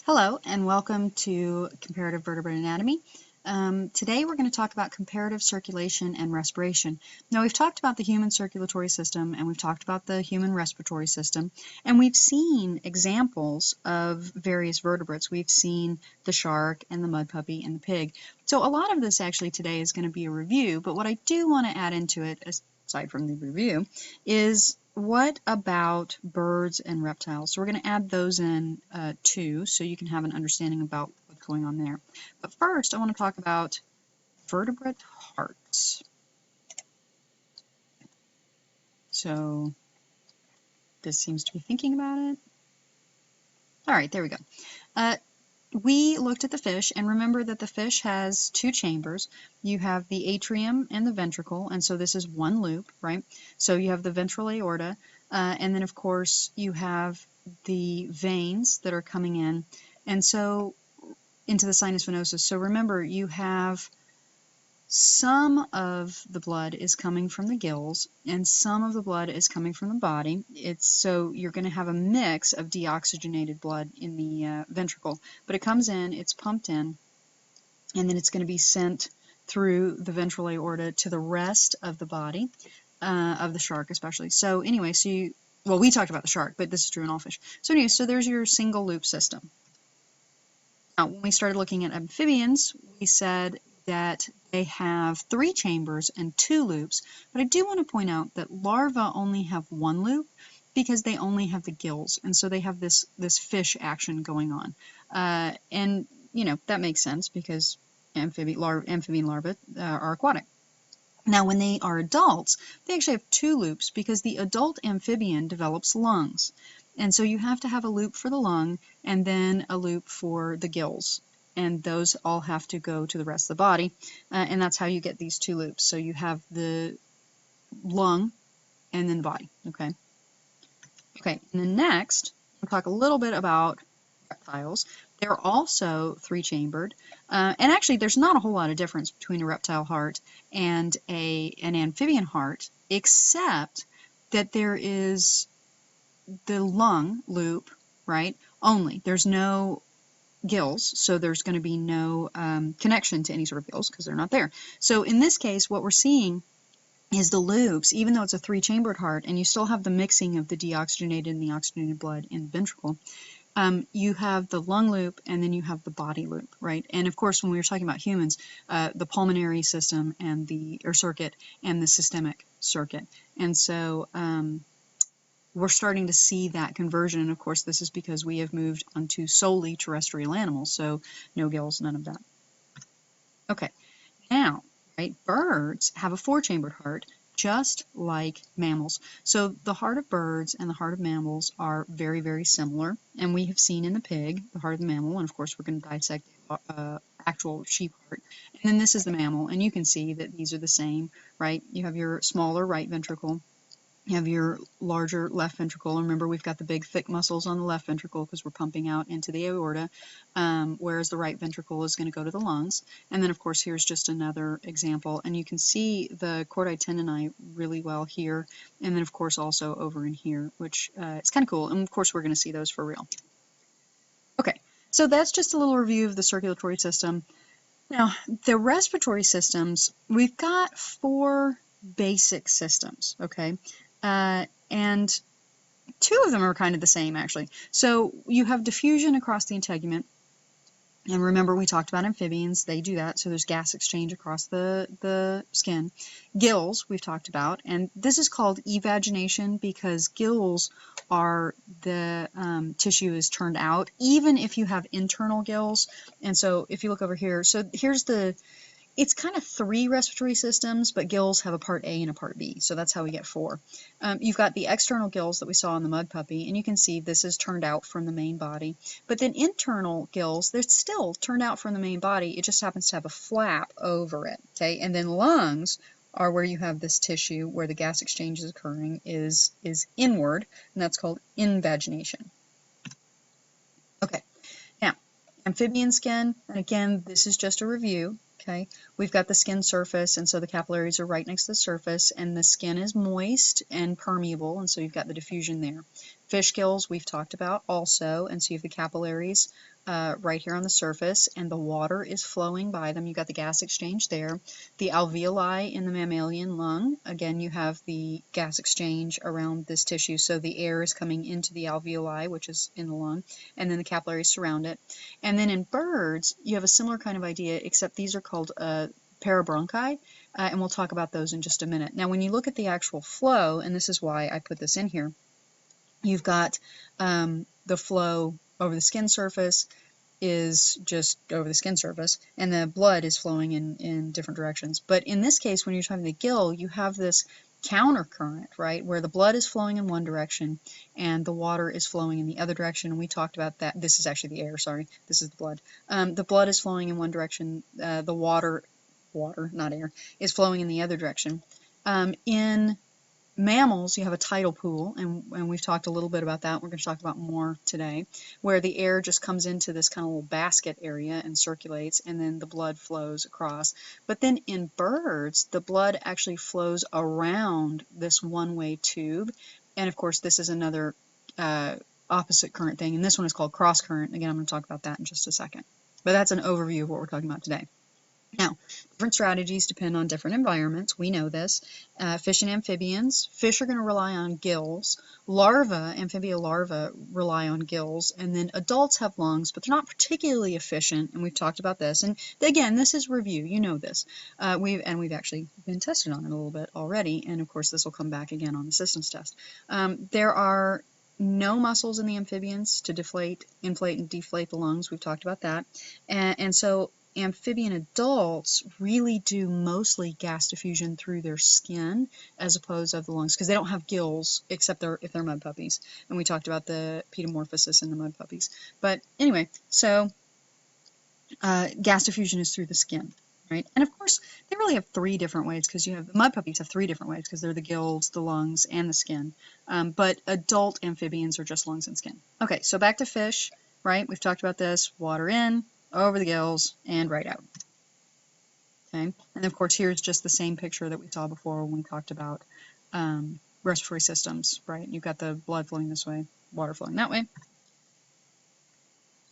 Hello and welcome to Comparative Vertebrate Anatomy. Today we're going to talk about comparative circulation and respiration. Now we've talked about the human circulatory system and we've talked about the human respiratory system, and we've seen examples of various vertebrates. We've seen the shark and the mud puppy and the pig. So a lot of this actually today is going to be a review, but what I do want to add into it, aside from the review, is what about birds and reptiles? So we're going to add those in too, so you can have an understanding about what's going on there. But first, I want to talk about vertebrate hearts. So this seems to be thinking about it. All right, there we go. We looked at the fish, and remember that the fish has two chambers. You have the atrium and the ventricle, and so this is one loop, right? So you have the ventral aorta, and then of course you have the veins that are coming in, and so into the sinus venosus. So remember, you have some of the blood is coming from the gills and some of the blood is coming from the body. So you're going to have a mix of deoxygenated blood in the ventricle, but it comes in, it's pumped in, and then it's going to be sent through the ventral aorta to the rest of the body, of the shark especially. So anyway, well, we talked about the shark, but this is true in all fish. So anyway, so there's your single loop system. Now, when we started looking at amphibians, we said that they have 3 chambers and 2 loops, but I do want to point out that larvae only have 1 loop because they only have the gills, and so they have this fish action going on. And you know, that makes sense because amphibian larvae are aquatic. Now, when they are adults, they actually have 2 loops because the adult amphibian develops lungs. And so you have to have a loop for the lung and then a loop for the gills. And those all have to go to the rest of the body, and that's how you get these 2 loops. So you have the lung and then the body, okay? Okay, and then next, we'll talk a little bit about reptiles. They're also 3-chambered, and actually there's not a whole lot of difference between a reptile heart and an amphibian heart, except that there is the lung loop, right, only. There's no gills, so there's going to be no connection to any sort of gills because they're not there. So in this case, what we're seeing is the loops, even though it's a 3-chambered heart, and you still have the mixing of the deoxygenated and the oxygenated blood in the ventricle, you have the lung loop and then you have the body loop, right? And of course, when we were talking about humans, the pulmonary system and or circuit and the systemic circuit. And so we're starting to see that conversion, and of course this is because we have moved onto solely terrestrial animals, so no gills, none of that. Okay, now, right, birds have a 4-chambered heart, just like mammals. So the heart of birds and the heart of mammals are very, very similar, and we have seen in the pig the heart of the mammal, and of course we're going to dissect actual sheep heart. And then this is the mammal, and you can see that these are the same, right? You have your smaller right ventricle, you have your larger left ventricle. Remember, we've got the big thick muscles on the left ventricle because we're pumping out into the aorta, whereas the right ventricle is going to go to the lungs. And then, of course, here's just another example. And you can see the chordae tendineae really well here. And then, of course, also over in here, which is kind of cool. And, of course, we're going to see those for real. Okay, so that's just a little review of the circulatory system. Now, the respiratory systems, we've got 4 basic systems, okay? And 2 of them are kind of the same, actually. So you have diffusion across the integument, and remember we talked about amphibians, they do that, so there's gas exchange across the skin. Gills, we've talked about, and this is called evagination because gills are the tissue is turned out, even if you have internal gills. And so if you look over here, so here's it's kind of 3 respiratory systems, but gills have a part A and a part B, so that's how we get 4. You've got the external gills that we saw in the mud puppy, and you can see this is turned out from the main body. But then internal gills, they're still turned out from the main body, it just happens to have a flap over it, okay? And then lungs are where you have this tissue where the gas exchange is occurring is inward, and that's called invagination. Okay, now, amphibian skin, and again, this is just a review. Okay, we've got the skin surface, and so the capillaries are right next to the surface, and the skin is moist and permeable, and so you've got the diffusion there. Fish gills we've talked about also, and so you have the capillaries right here on the surface, and the water is flowing by them. You've got the gas exchange there. The alveoli in the mammalian lung, again, you have the gas exchange around this tissue, so the air is coming into the alveoli, which is in the lung, and then the capillaries surround it. And then in birds, you have a similar kind of idea, except these are called parabronchi, and we'll talk about those in just a minute. Now, when you look at the actual flow, and this is why I put this in here, you've got the flow over the skin surface is just over the skin surface, and the blood is flowing in different directions. But in this case, when you're talking the gill, you have this counter current, right, where the blood is flowing in one direction and the water is flowing in the other direction. And we talked about that. This is actually the air, sorry, this is the blood. The blood is flowing in one direction, the water, not air, is flowing in the other direction. In mammals, you have a tidal pool, and we've talked a little bit about that. We're going to talk about more today, where the air just comes into this kind of little basket area and circulates, and then the blood flows across. But then in birds, the blood actually flows around this one-way tube, and of course this is another opposite current thing, and this one is called cross current. Again, I'm going to talk about that in just a second. But that's an overview of what we're talking about today. Now, different strategies depend on different environments. We know this. Fish and amphibians. Fish are going to rely on gills. Amphibia larvae rely on gills. And then adults have lungs, but they're not particularly efficient. And we've talked about this. And again, this is review. You know this. We've actually been tested on it a little bit already. And of course, this will come back again on the systems test. There are no muscles in the amphibians to inflate and deflate the lungs. We've talked about that. And so amphibian adults really do mostly gas diffusion through their skin as opposed to the lungs, because they don't have gills except if they're mud puppies. And we talked about the pedomorphosis in the mud puppies. But anyway, so gas diffusion is through the skin, right? And of course, they really have three different ways, because you have the mud puppies have three different ways, because they're the gills, the lungs, and the skin. But adult amphibians are just lungs and skin. Okay, so back to fish, right? We've talked about this. Water in, over the gills, and right out. Okay, and of course here's just the same picture that we saw before when we talked about respiratory systems, right? You've got the blood flowing this way, water flowing that way.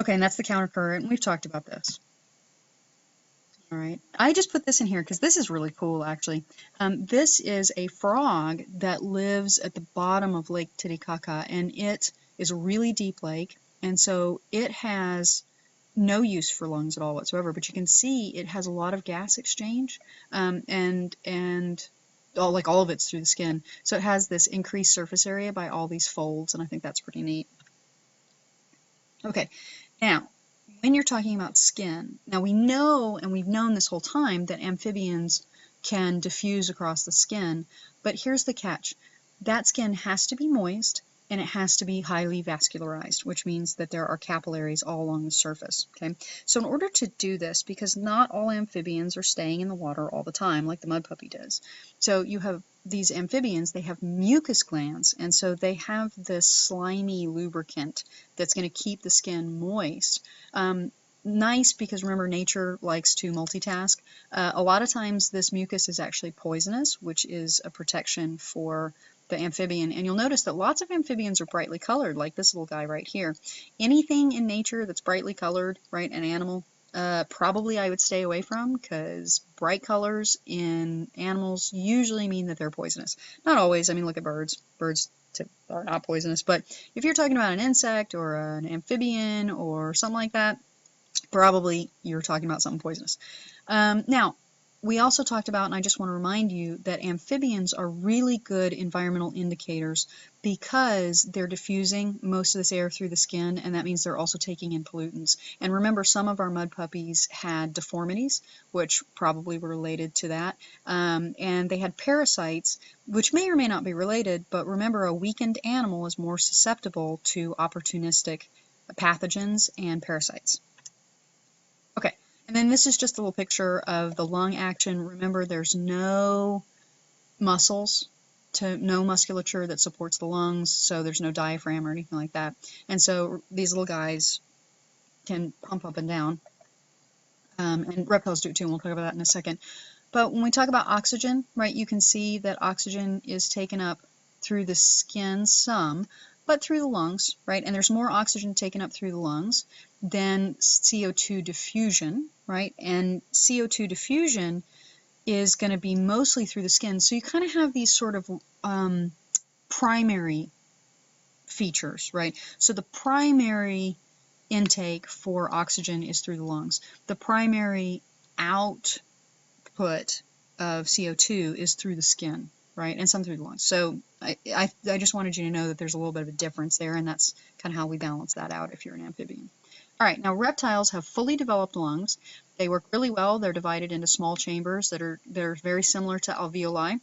Okay, and that's the counter current, and we've talked about this. All right, I just put this in here because this is really cool, actually. This is a frog that lives at the bottom of Lake Titicaca, and it is a really deep lake, and so it has no use for lungs at all whatsoever, but you can see it has a lot of gas exchange, and like all of it's through the skin. So it has this increased surface area by all these folds, and I think that's pretty neat. Okay, now when you're talking about skin, now we know, and we've known this whole time, that amphibians can diffuse across the skin, but here's the catch. That skin has to be moist, and it has to be highly vascularized, which means that there are capillaries all along the surface. Okay, so in order to do this, because not all amphibians are staying in the water all the time like the mud puppy does, so you have these amphibians, they have mucus glands, and so they have this slimy lubricant that's going to keep the skin moist. Nice, because remember, nature likes to multitask. A lot of times this mucus is actually poisonous, which is a protection for the amphibian, and you'll notice that lots of amphibians are brightly colored, like this little guy right here. Anything in nature that's brightly colored, right, an animal, probably I would stay away from, because bright colors in animals usually mean that they're poisonous. Not always. I mean, look at birds. Birds are not poisonous, but if you're talking about an insect or an amphibian or something like that, probably you're talking about something poisonous. Now, we also talked about, and I just want to remind you, that amphibians are really good environmental indicators because they're diffusing most of this air through the skin, and that means they're also taking in pollutants. And remember, some of our mud puppies had deformities, which probably were related to that, and they had parasites, which may or may not be related, but remember, a weakened animal is more susceptible to opportunistic pathogens and parasites. Okay. And then this is just a little picture of the lung action. Remember, there's no muscles, no musculature that supports the lungs, so there's no diaphragm or anything like that. And so these little guys can pump up and down. And reptiles do it too, and we'll talk about that in a second. But when we talk about oxygen, right, you can see that oxygen is taken up through the skin some, but through the lungs, right? And there's more oxygen taken up through the lungs than CO2 diffusion, right? And CO2 diffusion is going to be mostly through the skin. So you kind of have these sort of primary features, right? So the primary intake for oxygen is through the lungs. The primary output of CO2 is through the skin, right? And some through the lungs. So I just wanted you to know that there's a little bit of a difference there, and that's kind of how we balance that out if you're an amphibian. All right, now reptiles have fully developed lungs. They work really well. They're divided into small chambers that are very similar to alveoli.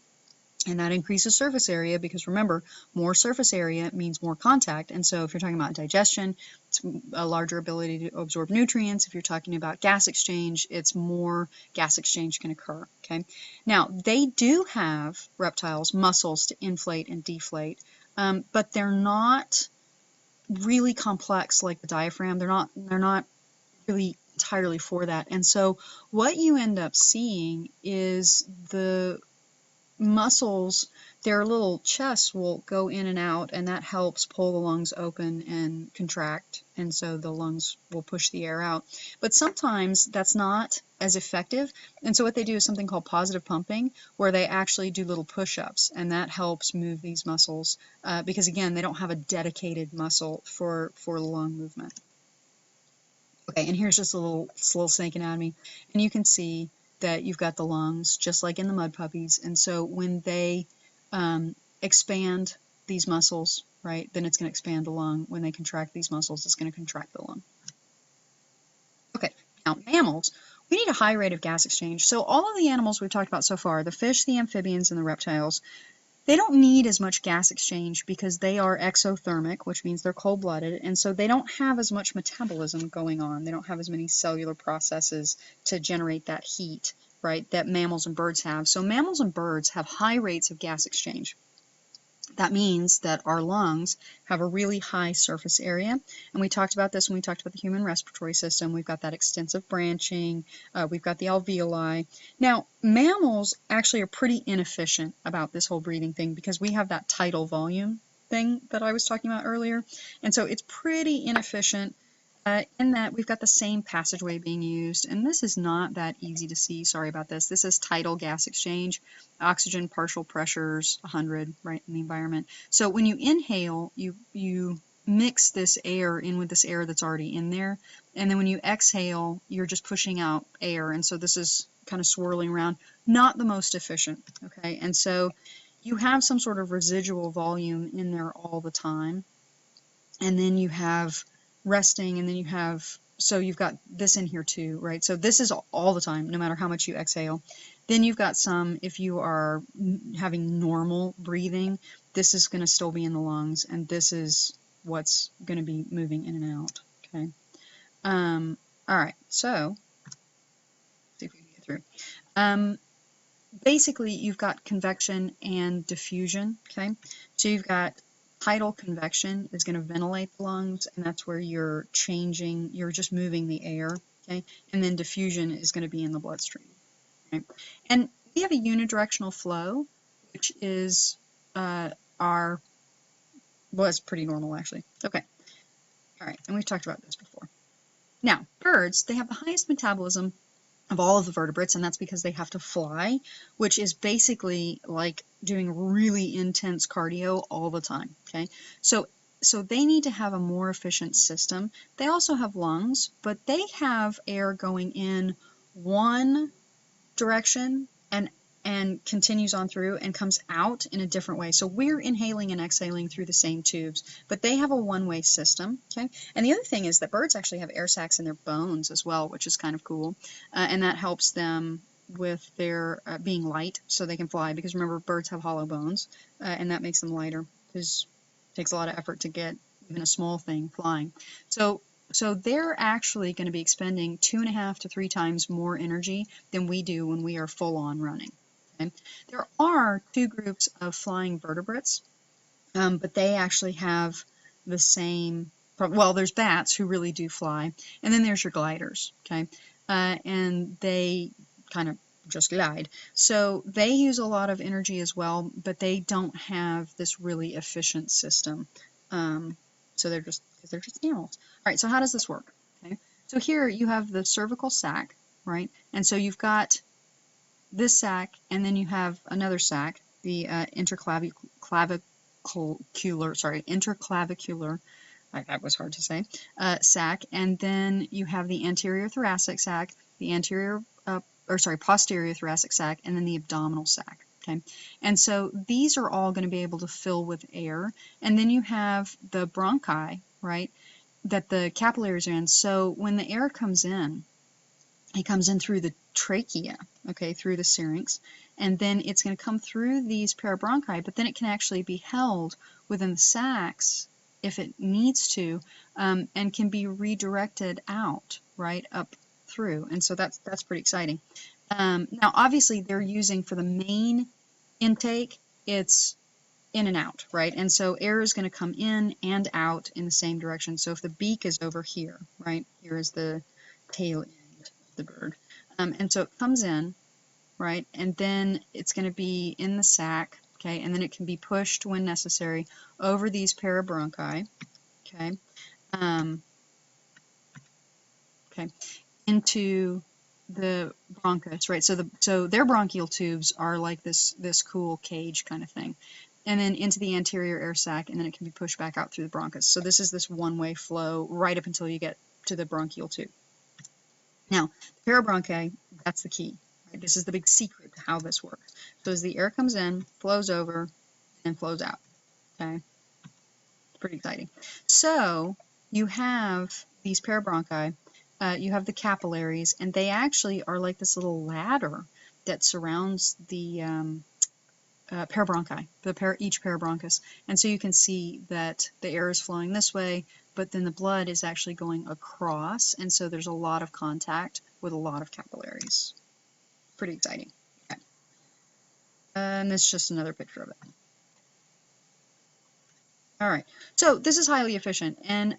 And that increases surface area because remember, more surface area means more contact. And so if you're talking about digestion, it's a larger ability to absorb nutrients. If you're talking about gas exchange, it's more gas exchange can occur. Okay. Now, they do have, reptiles, muscles to inflate and deflate, but they're not really complex like the diaphragm. They're not really entirely for that. And so what you end up seeing is the muscles, their little chests will go in and out, and that helps pull the lungs open and contract, and so the lungs will push the air out. But sometimes that's not as effective, and so what they do is something called positive pumping, where they actually do little push-ups, and that helps move these muscles because again, they don't have a dedicated muscle for the lung movement. Okay, and here's just a little snake anatomy, and you can see that you've got the lungs, just like in the mud puppies, and so when they expand these muscles, right, then it's going to expand the lung. When they contract these muscles, it's going to contract the lung. Okay, now mammals, we need a high rate of gas exchange. So all of the animals we've talked about so far, the fish, the amphibians, and the reptiles, they don't need as much gas exchange because they are exothermic, which means they're cold-blooded, and so they don't have as much metabolism going on. They don't have as many cellular processes to generate that heat, right, that mammals and birds have. So mammals and birds have high rates of gas exchange. That means that our lungs have a really high surface area, and we talked about this when we talked about the human respiratory system. We've got that extensive branching, we've got the alveoli. Now, mammals actually are pretty inefficient about this whole breathing thing because we have that tidal volume thing that I was talking about earlier, and so it's pretty inefficient in that we've got the same passageway being used, and this is not that easy to see. Sorry about this. This is tidal gas exchange. Oxygen partial pressures 100, right, in the environment. So when you inhale, you mix this air in with this air that's already in there, and then when you exhale, you're just pushing out air, and so this is kind of swirling around. Not the most efficient, okay? And so you have some sort of residual volume in there all the time, and then you have resting, and then you have, so you've got this in here too, right? So this is all the time, no matter how much you exhale. Then you've got some, if you are having normal breathing, this is going to still be in the lungs, and this is what's going to be moving in and out, okay? All right, so, see if we can get through. Basically, you've got convection and diffusion, okay? So you've got tidal convection is going to ventilate the lungs, and that's where you're changing, you're just moving the air, okay? And then diffusion is going to be in the bloodstream, okay? And we have a unidirectional flow, which is well, it's pretty normal, actually. Okay, all right, and we've talked about this before. Now, birds, they have the highest metabolism of all of the vertebrates, and that's because they have to fly, which is basically like doing really intense cardio all the time, okay? So they need to have a more efficient system. They also have lungs, but they have air going in one direction and continues on through and comes out in a different way. So we're inhaling and exhaling through the same tubes, but they have a one-way system, okay? And the other thing is that birds actually have air sacs in their bones as well, which is kind of cool, and that helps them with their being light so they can fly, because remember, birds have hollow bones, and that makes them lighter because it takes a lot of effort to get even a small thing flying. So they're actually going to be expending 2.5 to 3 times more energy than we do when we are full-on running. Okay? There are 2 groups of flying vertebrates, but they actually have the same, well, there's bats who really do fly, and then there's your gliders, okay? And they kind of just glide. So they use a lot of energy as well, but they don't have this really efficient system. So they're just, because they're just animals. All right, so how does this work? Okay, so here you have the cervical sac, right? And so you've got this sac, and then you have another sac, the interclavicular, that was hard to say, sac, and then you have the anterior thoracic sac, the posterior thoracic sac, and then the abdominal sac. Okay, and so these are all going to be able to fill with air, and then you have the bronchi, right, that the capillaries are in. So when the air comes in, it comes in through the trachea, okay, through the syrinx, and then it's going to come through these parabronchi, but then it can actually be held within the sacs if it needs to, and can be redirected out, right, up through. And so that's pretty exciting. Now, obviously, they're using for the main intake, it's in and out, right? And so air is going to come in and out in the same direction. So if the beak is over here, right, here is the tail end of the bird. And so it comes in, right, and then it's going to be in the sac, okay, and then it can be pushed when necessary over these parabronchi, okay, into the bronchus, right? So their bronchial tubes are like this cool cage kind of thing, and then into the anterior air sac, and then it can be pushed back out through the bronchus. So this is this one-way flow right up until you get to the bronchial tube. Now, the parabronchi, that's the key. Right? This is the big secret to how this works. So as the air comes in, flows over, and flows out. Okay, it's pretty exciting. So you have these parabronchi. You have the capillaries, and they actually are like this little ladder that surrounds the parabronchi, each parabronchus. And so you can see that the air is flowing this way, but then the blood is actually going across, and so there's a lot of contact with a lot of capillaries. Pretty exciting. Okay. And this is just another picture of it. All right, so this is highly efficient, and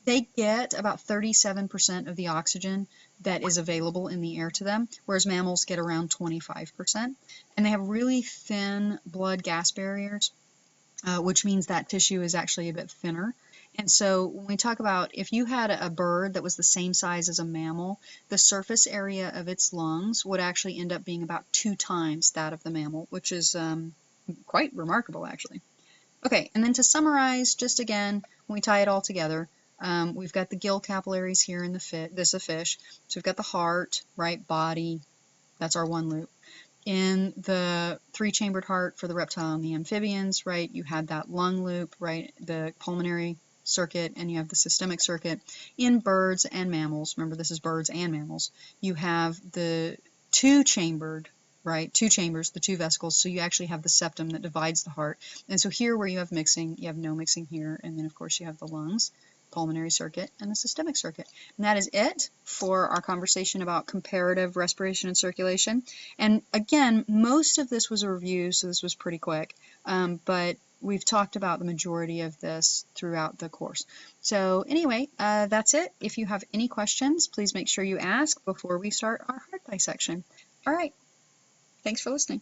they get about 37% of the oxygen that is available in the air to them, whereas mammals get around 25%. And they have really thin blood-gas barriers, which means that tissue is actually a bit thinner. And so when we talk about if you had a bird that was the same size as a mammal, the surface area of its lungs would actually end up being about 2 times that of the mammal, which is quite remarkable, actually. Okay, and then to summarize, just again, when we tie it all together, we've got the gill capillaries here in this is a fish. So we've got the heart, right, body, that's our one loop. In the 3-chambered heart for the reptile and the amphibians, right, you had that lung loop, right, the pulmonary circuit, and you have the systemic circuit. In birds and mammals, remember this is birds and mammals, you have the 2-chambered, right, 2 chambers, the 2 vesicles, so you actually have the septum that divides the heart. And so here where you have mixing, you have no mixing here, and then of course you have the lungs, pulmonary circuit, and the systemic circuit. And that is it for our conversation about comparative respiration and circulation. And again, most of this was a review, so this was pretty quick, but we've talked about the majority of this throughout the course. So anyway, that's it. If you have any questions, please make sure you ask before we start our heart dissection. All right. Thanks for listening.